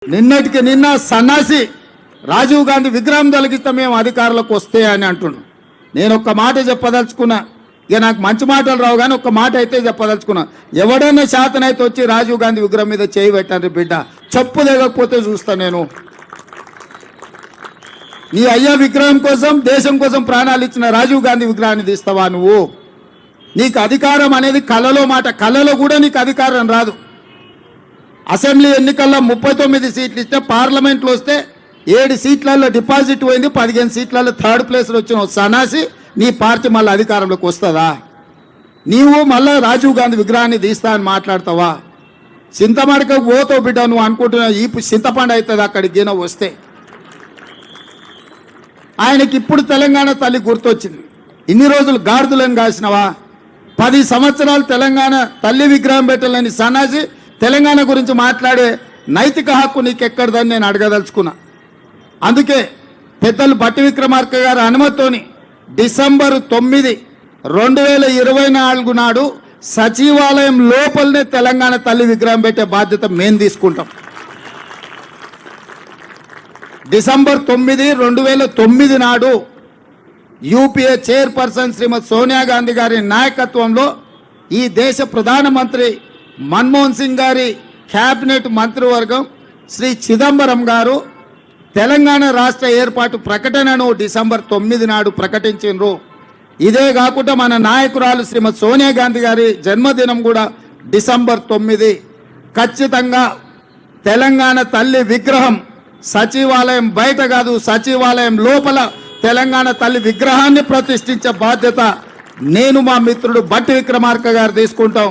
నిన్నటికి నిన్న సన్నాసి రాజీవ్ గాంధీ విగ్రహం తొలగిస్తే మేము అధికారులకు వస్తే అని అంటున్నాను. నేను ఒక్క మాట చెప్పదలుచుకున్నా. ఇక నాకు మంచి మాటలు రావు కానీ ఒక్క మాట అయితే చెప్పదలుచుకున్నా. ఎవడైనా శాతనైతే వచ్చి రాజీవ్ గాంధీ విగ్రహం మీద చేయి పెట్టండి బిడ్డ, చెప్పు దిగకపోతే చూస్తా నేను. నీ అయ్యా విగ్రహం కోసం దేశం కోసం ప్రాణాలు ఇచ్చిన రాజీవ్ గాంధీ విగ్రహాన్ని తీస్తావా నువ్వు? నీకు అధికారం అనేది కళలో మాట, కళలో కూడా నీకు అధికారం రాదు. అసెంబ్లీ ఎన్నికల్లో 39 సీట్లు ఇస్తే పార్లమెంట్లో వస్తే 7 సీట్లలో డిపాజిట్ పోయింది, 15 సీట్లలో థర్డ్ ప్లేస్లో వచ్చిన సన్నాసి నీ పార్టీ మళ్ళీ అధికారంలోకి వస్తుందా? నీవు మళ్ళీ రాజీవ్ గాంధీ విగ్రహాన్ని తీస్తా అని మాట్లాడతావా? చింతమడకకు పోతావు బిడ్డ, నువ్వు అనుకుంటున్నావు ఈ చింతపండు అవుతుంది అక్కడికి గిన వస్తే. ఆయనకి ఇప్పుడు తెలంగాణ తల్లి గుర్తొచ్చింది. ఇన్ని రోజులు గాడిదలను కాసినవా? 10 సంవత్సరాలు తెలంగాణ తల్లి విగ్రహం పెట్టాలని సన్నాసి తెలంగాణ గురించి మాట్లాడే నైతిక హక్కు నీకెక్కడదని నేను అడగదలుచుకున్నా. అందుకే పెద్దలు బట్టి విక్రమార్క గారి అనుమతితోని డిసెంబర్ 9, 2024 నాడు సచివాలయం లోపలనే తెలంగాణ తల్లి విగ్రహం పెట్టే బాధ్యత మేము తీసుకుంటాం. డిసెంబర్ 9, 2009 నాడు యూపీఏ చైర్పర్సన్ శ్రీమతి సోనియా గాంధీ గారి నాయకత్వంలో ఈ దేశ ప్రధానమంత్రి మన్మోహన్ సింగ్ గారి క్యాబినెట్ మంత్రివర్గం శ్రీ చిదంబరం గారు తెలంగాణ రాష్ట్ర ఏర్పాటు ప్రకటనను డిసెంబర్ 9 నాడు ప్రకటించారు. ఇదే కాకుండా మన నాయకురాలు శ్రీమతి సోనియా గాంధీ గారి జన్మదినం కూడా డిసెంబర్ 9. ఖచ్చితంగా తెలంగాణ తల్లి విగ్రహం సచివాలయం బయట కాదు, సచివాలయం లోపల తెలంగాణ తల్లి విగ్రహాన్ని ప్రతిష్ఠించే బాధ్యత నేను మా మిత్రుడు బట్టి విక్రమార్క గారు తీసుకుంటాం.